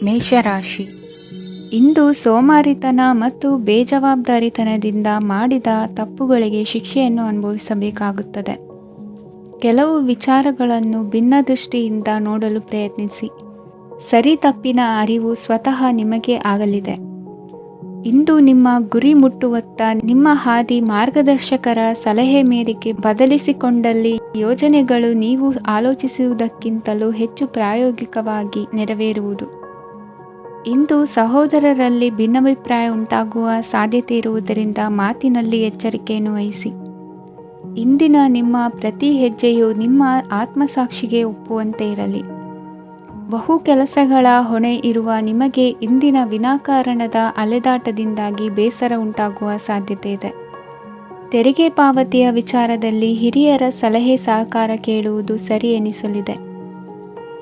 ಮೇಷರಾಶಿ. ಇಂದು ಸೋಮಾರಿತನ ಮತ್ತು ಬೇಜವಾಬ್ದಾರಿತನದಿಂದ ಮಾಡಿದ ತಪ್ಪುಗಳಿಗೆ ಶಿಕ್ಷೆಯನ್ನು ಅನುಭವಿಸಬೇಕಾಗುತ್ತದೆ. ಕೆಲವು ವಿಚಾರಗಳನ್ನು ಭಿನ್ನ ದೃಷ್ಟಿಯಿಂದ ನೋಡಲು ಪ್ರಯತ್ನಿಸಿ. ಸರಿ ತಪ್ಪಿನ ಅರಿವು ಸ್ವತಃ ನಿಮಗೆ ಆಗಲಿದೆ. ಇಂದು ನಿಮ್ಮ ಗುರಿ ಮುಟ್ಟುವತ್ತ ನಿಮ್ಮ ಹಾದಿ ಮಾರ್ಗದರ್ಶಕರ ಸಲಹೆ ಮೇರೆಗೆ ಬದಲಿಸಿಕೊಂಡಲ್ಲಿ ಯೋಜನೆಗಳು ನೀವು ಆಲೋಚಿಸುವುದಕ್ಕಿಂತಲೂ ಹೆಚ್ಚು ಪ್ರಾಯೋಗಿಕವಾಗಿ ನೆರವೇರುವುದು. ಇಂದು ಸಹೋದರರಲ್ಲಿ ಭಿನ್ನಾಭಿಪ್ರಾಯ ಉಂಟಾಗುವ ಸಾಧ್ಯತೆ ಇರುವುದರಿಂದ ಮಾತಿನಲ್ಲಿ ಎಚ್ಚರಿಕೆಯನ್ನು ವಹಿಸಿ. ಇಂದಿನ ನಿಮ್ಮ ಪ್ರತಿ ಹೆಜ್ಜೆಯು ನಿಮ್ಮ ಆತ್ಮಸಾಕ್ಷಿಗೆ ಒಪ್ಪುವಂತೆ ಇರಲಿ. ಬಹು ಕೆಲಸಗಳ ಹೊಣೆ ಇರುವ ನಿಮಗೆ ಇಂದಿನ ವಿನಾಕಾರಣದ ಅಲೆದಾಟದಿಂದಾಗಿ ಬೇಸರ ಉಂಟಾಗುವ ಸಾಧ್ಯತೆ ಇದೆ. ತೆರಿಗೆ ಪಾವತಿಯ ವಿಚಾರದಲ್ಲಿ ಹಿರಿಯರ ಸಲಹೆ ಸಹಕಾರ ಕೇಳುವುದು ಸರಿ ಎನಿಸಲಿದೆ.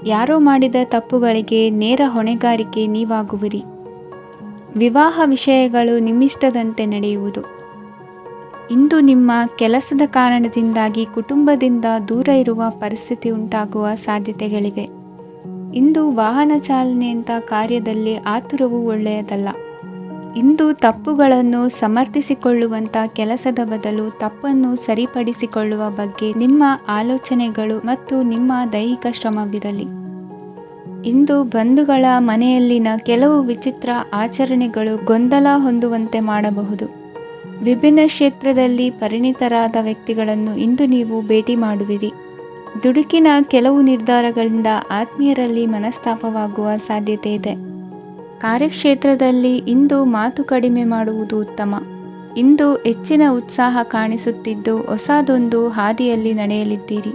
ಯಾರೋ ಮಾಡಿದ ತಪ್ಪುಗಳಿಗೆ ನೇರ ಹೊಣೆಗಾರಿಕೆ ನೀವಾಗುವಿರಿ. ವಿವಾಹ ವಿಷಯಗಳು ನಿಮ್ಮಿಷ್ಟದಂತೆ ನಡೆಯುವುದು. ಇಂದು ನಿಮ್ಮ ಕೆಲಸದ ಕಾರಣದಿಂದಾಗಿ ಕುಟುಂಬದಿಂದ ದೂರ ಇರುವ ಪರಿಸ್ಥಿತಿ ಉಂಟಾಗುವ ಸಾಧ್ಯತೆಗಳಿವೆ. ಇಂದು ವಾಹನ ಚಾಲನೆಯಂಥ ಕಾರ್ಯದಲ್ಲಿ ಆತುರವು ಒಳ್ಳೆಯದಲ್ಲ. ಇಂದು ತಪ್ಪುಗಳನ್ನು ಸಮರ್ಥಿಸಿಕೊಳ್ಳುವಂಥ ಕೆಲಸದ ಬದಲು ತಪ್ಪನ್ನು ಸರಿಪಡಿಸಿಕೊಳ್ಳುವ ಬಗ್ಗೆ ನಿಮ್ಮ ಆಲೋಚನೆಗಳು ಮತ್ತು ನಿಮ್ಮ ದೈಹಿಕ ಶ್ರಮವಿರಲಿ. ಇಂದು ಬಂಧುಗಳ ಮನೆಯಲ್ಲಿನ ಕೆಲವು ವಿಚಿತ್ರ ಆಚರಣೆಗಳು ಗೊಂದಲ ಹೊಂದುವಂತೆ ಮಾಡಬಹುದು. ವಿಭಿನ್ನ ಕ್ಷೇತ್ರದಲ್ಲಿ ಪರಿಣಿತರಾದ ವ್ಯಕ್ತಿಗಳನ್ನು ಇಂದು ನೀವು ಭೇಟಿ ಮಾಡುವಿರಿ. ದುಡುಕಿನ ಕೆಲವು ನಿರ್ಧಾರಗಳಿಂದ ಆತ್ಮೀಯರಲ್ಲಿ ಮನಸ್ತಾಪವಾಗುವ ಸಾಧ್ಯತೆ ಇದೆ. ಕಾರ್ಯಕ್ಷೇತ್ರದಲ್ಲಿ ಇಂದು ಮಾತು ಕಡಿಮೆ ಮಾಡುವುದು ಉತ್ತಮ. ಇಂದು ಹೆಚ್ಚಿನ ಉತ್ಸಾಹ ಕಾಣಿಸುತ್ತಿದ್ದು ಹೊಸದೊಂದು ಹಾದಿಯಲ್ಲಿ ನಡೆಯಲಿದ್ದೀರಿ.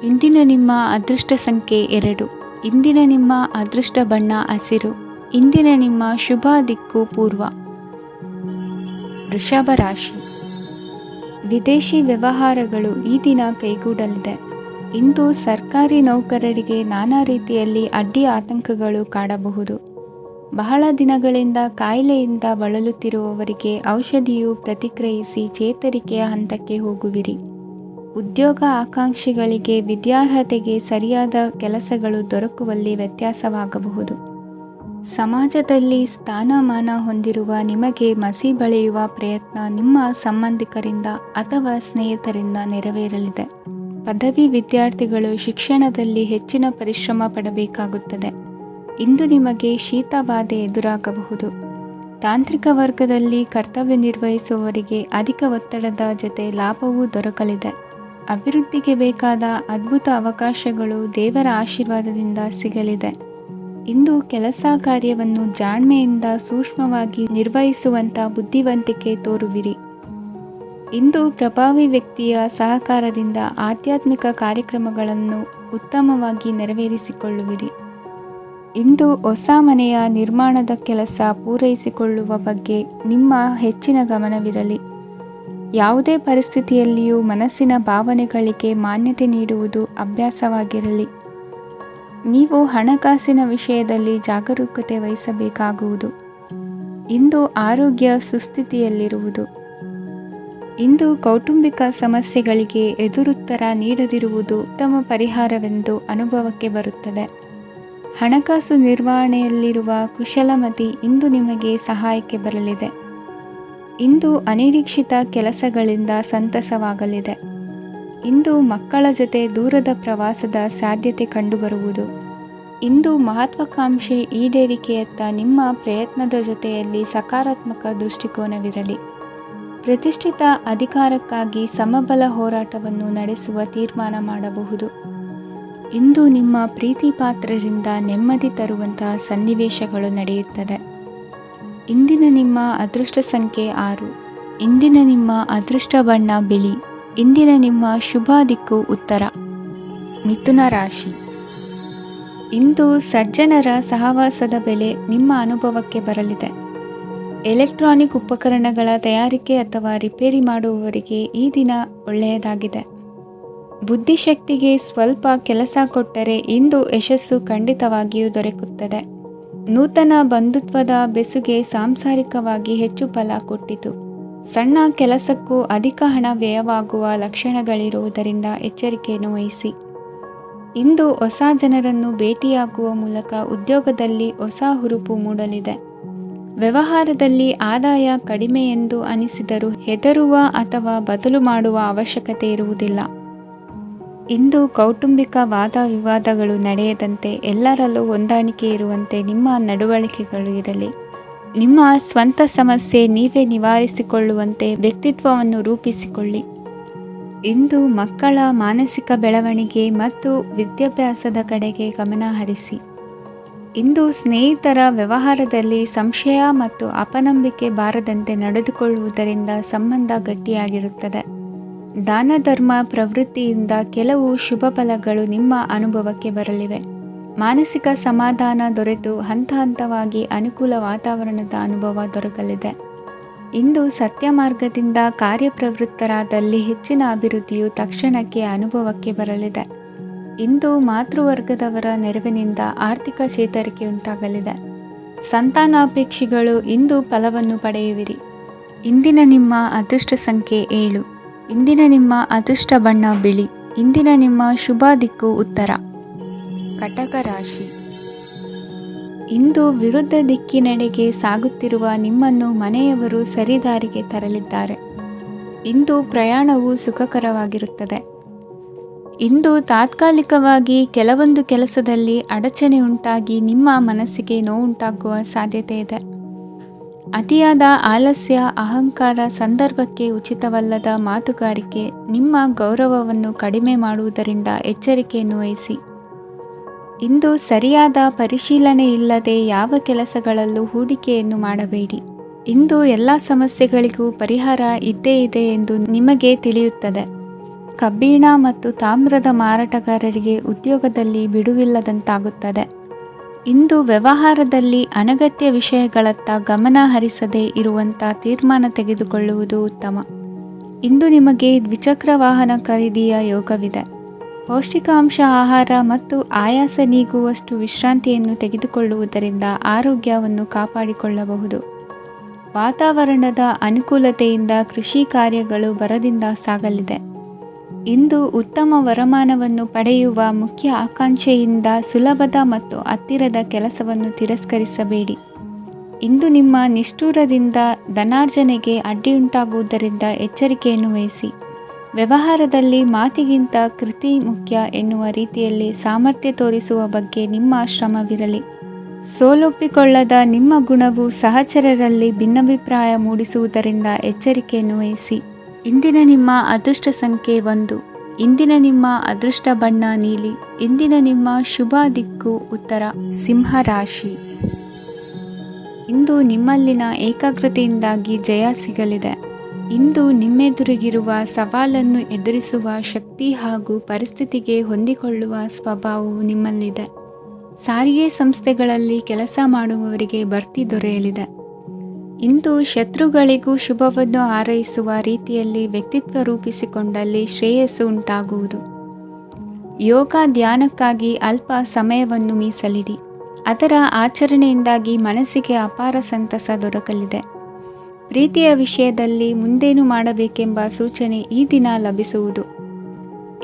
ಇಂದಿನ ನಿಮ್ಮ ಅದೃಷ್ಟ ಸಂಖ್ಯೆ 2. ಇಂದಿನ ನಿಮ್ಮ ಅದೃಷ್ಟ ಬಣ್ಣ ಹಸಿರು. ಇಂದಿನ ನಿಮ್ಮ ಶುಭ ದಿಕ್ಕು ಪೂರ್ವ. ವೃಷಭ ರಾಶಿ. ವಿದೇಶಿ ವ್ಯವಹಾರಗಳು ಈ ದಿನ ಕೈಗೂಡಲಿದೆ. ಇಂದು ಸರ್ಕಾರಿ ನೌಕರರಿಗೆ ನಾನಾ ರೀತಿಯಲ್ಲಿ ಅಡ್ಡಿ ಆತಂಕಗಳು ಕಾಡಬಹುದು. ಬಹಳ ದಿನಗಳಿಂದ ಕಾಯಿಲೆಯಿಂದ ಬಳಲುತ್ತಿರುವವರಿಗೆ ಔಷಧಿಯು ಪ್ರತಿಕ್ರಿಯಿಸಿ ಚೇತರಿಕೆಯ ಹಂತಕ್ಕೆ ಹೋಗುವಿರಿ. ಉದ್ಯೋಗ ಆಕಾಂಕ್ಷಿಗಳಿಗೆ ವಿದ್ಯಾರ್ಹತೆಗೆ ಸರಿಯಾದ ಕೆಲಸಗಳು ದೊರಕುವಲ್ಲಿ ವ್ಯತ್ಯಾಸವಾಗಬಹುದು. ಸಮಾಜದಲ್ಲಿ ಸ್ಥಾನಮಾನ ಹೊಂದಿರುವ ನಿಮಗೆ ಮಸಿ ಬಳಿಯುವ ಪ್ರಯತ್ನ ನಿಮ್ಮ ಸಂಬಂಧಿಕರಿಂದ ಅಥವಾ ಸ್ನೇಹಿತರಿಂದ ನೆರವೇರಲಿದೆ. ಪದವಿ ವಿದ್ಯಾರ್ಥಿಗಳು ಶಿಕ್ಷಣದಲ್ಲಿ ಹೆಚ್ಚಿನ ಪರಿಶ್ರಮ ಪಡಬೇಕಾಗುತ್ತದೆ. ಇಂದು ನಿಮಗೆ ಶೀತಬಾಧೆ ಎದುರಾಗಬಹುದು. ತಾಂತ್ರಿಕ ವರ್ಗದಲ್ಲಿ ಕರ್ತವ್ಯ ನಿರ್ವಹಿಸುವವರಿಗೆ ಅಧಿಕ ಒತ್ತಡದ ಜೊತೆ ಲಾಭವೂ ದೊರಕಲಿದೆ. ಅಭಿವೃದ್ಧಿಗೆ ಬೇಕಾದ ಅದ್ಭುತ ಅವಕಾಶಗಳು ದೇವರ ಆಶೀರ್ವಾದದಿಂದ ಸಿಗಲಿದೆ. ಇಂದು ಕೆಲಸ ಕಾರ್ಯವನ್ನು ಜಾಣ್ಮೆಯಿಂದ ಸೂಕ್ಷ್ಮವಾಗಿ ನಿರ್ವಹಿಸುವಂಥ ಬುದ್ಧಿವಂತಿಕೆ ತೋರುವಿರಿ. ಇಂದು ಪ್ರಭಾವಿ ವ್ಯಕ್ತಿಯ ಸಹಕಾರದಿಂದ ಆಧ್ಯಾತ್ಮಿಕ ಕಾರ್ಯಕ್ರಮಗಳನ್ನು ಉತ್ತಮವಾಗಿ ನೆರವೇರಿಸಿಕೊಳ್ಳುವಿರಿ. ಇಂದು ಹೊಸ ಮನೆಯ ನಿರ್ಮಾಣದ ಕೆಲಸ ಪೂರೈಸಿಕೊಳ್ಳುವ ಬಗ್ಗೆ ನಿಮ್ಮ ಹೆಚ್ಚಿನ ಗಮನವಿರಲಿ. ಯಾವುದೇ ಪರಿಸ್ಥಿತಿಯಲ್ಲಿಯೂ ಮನಸ್ಸಿನ ಭಾವನೆಗಳಿಗೆ ಮಾನ್ಯತೆ ನೀಡುವುದು ಅಭ್ಯಾಸವಾಗಿರಲಿ. ನೀವು ಹಣಕಾಸಿನ ವಿಷಯದಲ್ಲಿ ಜಾಗರೂಕತೆ ವಹಿಸಬೇಕಾಗುವುದು. ಇಂದು ಆರೋಗ್ಯ ಸುಸ್ಥಿತಿಯಲ್ಲಿರುವುದು. ಇಂದು ಕೌಟುಂಬಿಕ ಸಮಸ್ಯೆಗಳಿಗೆ ಎದುರುತ್ತರ ನೀಡದಿರುವುದು ಉತ್ತಮ ಪರಿಹಾರವೆಂದು ಅನುಭವಕ್ಕೆ ಬರುತ್ತದೆ. ಹಣಕಾಸು ನಿರ್ವಹಣೆಯಲ್ಲಿರುವ ಕುಶಲಮತಿ ಇಂದು ನಿಮಗೆ ಸಹಾಯಕ್ಕೆ ಬರಲಿದೆ. ಇಂದು ಅನಿರೀಕ್ಷಿತ ಕೆಲಸಗಳಿಂದ ಸಂತಸವಾಗಲಿದೆ. ಇಂದು ಮಕ್ಕಳ ಜೊತೆ ದೂರದ ಪ್ರವಾಸದ ಸಾಧ್ಯತೆ ಕಂಡುಬರುವುದು. ಇಂದು ಮಹತ್ವಾಕಾಂಕ್ಷೆ ಈಡೇರಿಕೆಯತ್ತ ನಿಮ್ಮ ಪ್ರಯತ್ನದ ಜೊತೆಯಲ್ಲಿ ಸಕಾರಾತ್ಮಕ ದೃಷ್ಟಿಕೋನವಿರಲಿ. ಪ್ರತಿಷ್ಠಿತ ಅಧಿಕಾರಕ್ಕಾಗಿ ಸಮಬಲ ಹೋರಾಟವನ್ನು ನಡೆಸುವ ತೀರ್ಮಾನ ಮಾಡಬಹುದು. ಇಂದು ನಿಮ್ಮ ಪ್ರೀತಿ ಪಾತ್ರರಿಂದ ನೆಮ್ಮದಿ ತರುವಂತಹ ಸನ್ನಿವೇಶಗಳು ನಡೆಯುತ್ತದೆ. ಇಂದಿನ ನಿಮ್ಮ ಅದೃಷ್ಟ ಸಂಖ್ಯೆ 6. ಇಂದಿನ ನಿಮ್ಮ ಅದೃಷ್ಟ ಬಣ್ಣ ಬಿಳಿ. ಇಂದಿನ ನಿಮ್ಮ ಶುಭ ದಿಕ್ಕು ಉತ್ತರ. ಮಿಥುನ ರಾಶಿ. ಇಂದು ಸಜ್ಜನರ ಸಹವಾಸದ ಬೆಲೆ ನಿಮ್ಮ ಅನುಭವಕ್ಕೆ ಬರಲಿದೆ. ಎಲೆಕ್ಟ್ರಾನಿಕ್ ಉಪಕರಣಗಳ ತಯಾರಿಕೆ ಅಥವಾ ರಿಪೇರಿ ಮಾಡುವವರಿಗೆ ಈ ದಿನ ಒಳ್ಳೆಯದಾಗಿದೆ. ಬುದ್ಧಿಶಕ್ತಿಗೆ ಸ್ವಲ್ಪ ಕೆಲಸ ಕೊಟ್ಟರೆ ಇಂದು ಯಶಸ್ಸು ಖಂಡಿತವಾಗಿಯೂ ದೊರಕುತ್ತದೆ. ನೂತನ ಬಂಧುತ್ವದ ಬೆಸುಗೆ ಸಾಂಸಾರಿಕವಾಗಿ ಹೆಚ್ಚು ಫಲ ಕೊಟ್ಟಿತು. ಸಣ್ಣ ಕೆಲಸಕ್ಕೂ ಅಧಿಕ ಹಣ ವ್ಯಯವಾಗುವ ಲಕ್ಷಣಗಳಿರುವುದರಿಂದ ಎಚ್ಚರಿಕೆಯನ್ನು ವಹಿಸಿ. ಇಂದು ಹೊಸ ಜನರನ್ನು ಭೇಟಿಯಾಗುವ ಮೂಲಕ ಉದ್ಯೋಗದಲ್ಲಿ ಹೊಸ ಹುರುಪು ಮೂಡಲಿದೆ. ವ್ಯವಹಾರದಲ್ಲಿ ಆದಾಯ ಕಡಿಮೆ ಎಂದು ಅನಿಸಿದರೂ ಹೆದರುವ ಅಥವಾ ಬದಲು ಮಾಡುವ ಅವಶ್ಯಕತೆ ಇರುವುದಿಲ್ಲ. ಇಂದು ಕೌಟುಂಬಿಕ ವಾದ ವಿವಾದಗಳು ನಡೆಯದಂತೆ ಎಲ್ಲರಲ್ಲೂ ಹೊಂದಾಣಿಕೆ ಇರುವಂತೆ ನಿಮ್ಮ ನಡವಳಿಕೆಗಳು ಇರಲಿ. ನಿಮ್ಮ ಸ್ವಂತ ಸಮಸ್ಯೆ ನೀವೇ ನಿವಾರಿಸಿಕೊಳ್ಳುವಂತೆ ವ್ಯಕ್ತಿತ್ವವನ್ನು ರೂಪಿಸಿಕೊಳ್ಳಿ. ಇಂದು ಮಕ್ಕಳ ಮಾನಸಿಕ ಬೆಳವಣಿಗೆ ಮತ್ತು ವಿದ್ಯಾಭ್ಯಾಸದ ಕಡೆಗೆ ಗಮನ ಹರಿಸಿ. ಇಂದು ಸ್ನೇಹಿತರ ವ್ಯವಹಾರದಲ್ಲಿ ಸಂಶಯ ಮತ್ತು ಅಪನಂಬಿಕೆ ಬಾರದಂತೆ ನಡೆದುಕೊಳ್ಳುವುದರಿಂದ ಸಂಬಂಧ ಗಟ್ಟಿಯಾಗಿರುತ್ತದೆ. ದಾನ ಧರ್ಮ ಪ್ರವೃತ್ತಿಯಿಂದ ಕೆಲವು ಶುಭ ಫಲಗಳು ನಿಮ್ಮ ಅನುಭವಕ್ಕೆ ಬರಲಿವೆ. ಮಾನಸಿಕ ಸಮಾಧಾನ ದೊರೆತು ಹಂತ ಹಂತವಾಗಿ ಅನುಕೂಲ ವಾತಾವರಣದ ಅನುಭವ ದೊರಕಲಿದೆ. ಇಂದು ಸತ್ಯ ಮಾರ್ಗದಿಂದ ಕಾರ್ಯಪ್ರವೃತ್ತರಾದಲ್ಲಿ ಹೆಚ್ಚಿನ ಅಭಿವೃದ್ಧಿಯು ತಕ್ಷಣಕ್ಕೆ ಅನುಭವಕ್ಕೆ ಬರಲಿದೆ. ಇಂದು ಮಾತೃವರ್ಗದವರ ನೆರವಿನಿಂದ ಆರ್ಥಿಕ ಚೇತರಿಕೆ ಉಂಟಾಗಲಿದೆ. ಸಂತಾನಾಪೇಕ್ಷಿಗಳು ಇಂದು ಫಲವನ್ನು ಪಡೆಯುವಿರಿ. ಇಂದಿನ ನಿಮ್ಮ ಅದೃಷ್ಟ ಸಂಖ್ಯೆ 7. ಇಂದಿನ ನಿಮ್ಮ ಅದೃಷ್ಟ ಬಣ್ಣ ಬಿಳಿ. ಇಂದಿನ ನಿಮ್ಮ ಶುಭ ದಿಕ್ಕು ಉತ್ತರ. ಕಟಕ ರಾಶಿ. ಇಂದು ವಿರುದ್ಧ ದಿಕ್ಕಿನೆಡೆಗೆ ಸಾಗುತ್ತಿರುವ ನಿಮ್ಮನ್ನು ಮನೆಯವರು ಸರಿದಾರಿಗೆ ತರಲಿದ್ದಾರೆ. ಇಂದು ಪ್ರಯಾಣವು ಸುಖಕರವಾಗಿರುತ್ತದೆ. ಇಂದು ತಾತ್ಕಾಲಿಕವಾಗಿ ಕೆಲವೊಂದು ಕೆಲಸದಲ್ಲಿ ಅಡಚಣೆ ಉಂಟಾಗಿ ನಿಮ್ಮ ಮನಸ್ಸಿಗೆ ನೋವುಂಟಾಗುವ ಸಾಧ್ಯತೆ ಇದೆ. ಅತಿಯಾದ ಆಲಸ್ಯ, ಅಹಂಕಾರ, ಸಂದರ್ಭಕ್ಕೆ ಉಚಿತವಲ್ಲದ ಮಾತುಗಾರಿಕೆ ನಿಮ್ಮ ಗೌರವವನ್ನು ಕಡಿಮೆ ಮಾಡುವುದರಿಂದ ಎಚ್ಚರಿಕೆಯನ್ನು ವಹಿಸಿ. ಇಂದು ಸರಿಯಾದ ಪರಿಶೀಲನೆ ಇಲ್ಲದೆ ಯಾವ ಕೆಲಸಗಳಲ್ಲೂ ಹೂಡಿಕೆಯನ್ನು ಮಾಡಬೇಡಿ. ಇಂದು ಎಲ್ಲ ಸಮಸ್ಯೆಗಳಿಗೂ ಪರಿಹಾರ ಇದ್ದೇ ಇದೆ ಎಂದು ನಿಮಗೆ ತಿಳಿಯುತ್ತದೆ. ಕಬ್ಬಿಣ ಮತ್ತು ತಾಮ್ರದ ಮಾರಾಟಗಾರರಿಗೆ ಉದ್ಯೋಗದಲ್ಲಿ ಬಿಡುವಿಲ್ಲದಂತಾಗುತ್ತದೆ. ಇಂದು ವ್ಯವಹಾರದಲ್ಲಿ ಅನಗತ್ಯ ವಿಷಯಗಳತ್ತ ಗಮನ ಹರಿಸದೇ ಇರುವಂಥ ತೀರ್ಮಾನ ತೆಗೆದುಕೊಳ್ಳುವುದು ಉತ್ತಮ. ಇಂದು ನಿಮಗೆ ದ್ವಿಚಕ್ರ ವಾಹನ ಖರೀದಿಯ ಯೋಗವಿದೆ. ಪೌಷ್ಟಿಕಾಂಶ ಆಹಾರ ಮತ್ತು ಆಯಾಸ ನೀಗುವಷ್ಟು ವಿಶ್ರಾಂತಿಯನ್ನು ತೆಗೆದುಕೊಳ್ಳುವುದರಿಂದ ಆರೋಗ್ಯವನ್ನು ಕಾಪಾಡಿಕೊಳ್ಳಬಹುದು. ವಾತಾವರಣದ ಅನುಕೂಲತೆಯಿಂದ ಕೃಷಿ ಕಾರ್ಯಗಳು ಭರದಿಂದ ಸಾಗಲಿದೆ. ಇಂದು ಉತ್ತಮ ವರಮಾನವನ್ನು ಪಡೆಯುವ ಮುಖ್ಯ ಆಕಾಂಕ್ಷೆಯಿಂದ ಸುಲಭದ ಮತ್ತು ಹತ್ತಿರದ ಕೆಲಸವನ್ನು ತಿರಸ್ಕರಿಸಬೇಡಿ. ಇಂದು ನಿಮ್ಮ ನಿಷ್ಠುರದಿಂದ ಧನಾರ್ಜನೆಗೆ ಅಡ್ಡಿಯುಂಟಾಗುವುದರಿಂದ ಎಚ್ಚರಿಕೆಯನ್ನು ವಹಿಸಿ. ವ್ಯವಹಾರದಲ್ಲಿ ಮಾತಿಗಿಂತ ಕೃತಿ ಮುಖ್ಯ ಎನ್ನುವ ರೀತಿಯಲ್ಲಿ ಸಾಮರ್ಥ್ಯ ತೋರಿಸುವ ಬಗ್ಗೆ ನಿಮ್ಮ ಶ್ರಮವಿರಲಿ. ಸೋಲೊಪ್ಪಿಕೊಳ್ಳದ ನಿಮ್ಮ ಗುಣವು ಸಹಚರರಲ್ಲಿ ಭಿನ್ನಾಭಿಪ್ರಾಯ ಮೂಡಿಸುವುದರಿಂದ ಎಚ್ಚರಿಕೆಯನ್ನು ವಹಿಸಿ. ಇಂದಿನ ನಿಮ್ಮ ಅದೃಷ್ಟ ಸಂಖ್ಯೆ 1. ಇಂದಿನ ನಿಮ್ಮ ಅದೃಷ್ಟ ಬಣ್ಣ ನೀಲಿ. ಇಂದಿನ ನಿಮ್ಮ ಶುಭ ದಿಕ್ಕು ಉತ್ತರ. ಸಿಂಹ ರಾಶಿ. ಇಂದು ನಿಮ್ಮಲ್ಲಿನ ಏಕಾಗ್ರತೆಯಿಂದಾಗಿ ಜಯ ಸಿಗಲಿದೆ. ಇಂದು ನಿಮ್ಮೆದುರಿಗಿರುವ ಸವಾಲನ್ನು ಎದುರಿಸುವ ಶಕ್ತಿ ಹಾಗೂ ಪರಿಸ್ಥಿತಿಗೆ ಹೊಂದಿಕೊಳ್ಳುವ ಸ್ವಭಾವವು ನಿಮ್ಮಲ್ಲಿದೆ. ಸಾರಿಗೆ ಸಂಸ್ಥೆಗಳಲ್ಲಿ ಕೆಲಸ ಮಾಡುವವರಿಗೆ ಬಡ್ತಿ ದೊರೆಯಲಿದೆ. ಇಂದು ಶತ್ರುಗಳಿಗೂ ಶುಭವನ್ನು ಹಾರೈಸುವ ರೀತಿಯಲ್ಲಿ ವ್ಯಕ್ತಿತ್ವ ರೂಪಿಸಿಕೊಂಡಲ್ಲಿ ಶ್ರೇಯಸ್ಸು ಉಂಟಾಗುವುದು. ಯೋಗ ಧ್ಯಾನಕ್ಕಾಗಿ ಅಲ್ಪ ಸಮಯವನ್ನು ಮೀಸಲಿಡಿ. ಅದರ ಆಚರಣೆಯಿಂದಾಗಿ ಮನಸ್ಸಿಗೆ ಅಪಾರ ಸಂತಸ ದೊರಕಲಿದೆ. ಪ್ರೀತಿಯ ವಿಷಯದಲ್ಲಿ ಮುಂದೇನು ಮಾಡಬೇಕೆಂಬ ಸೂಚನೆ ಈ ದಿನ ಲಭಿಸುವುದು.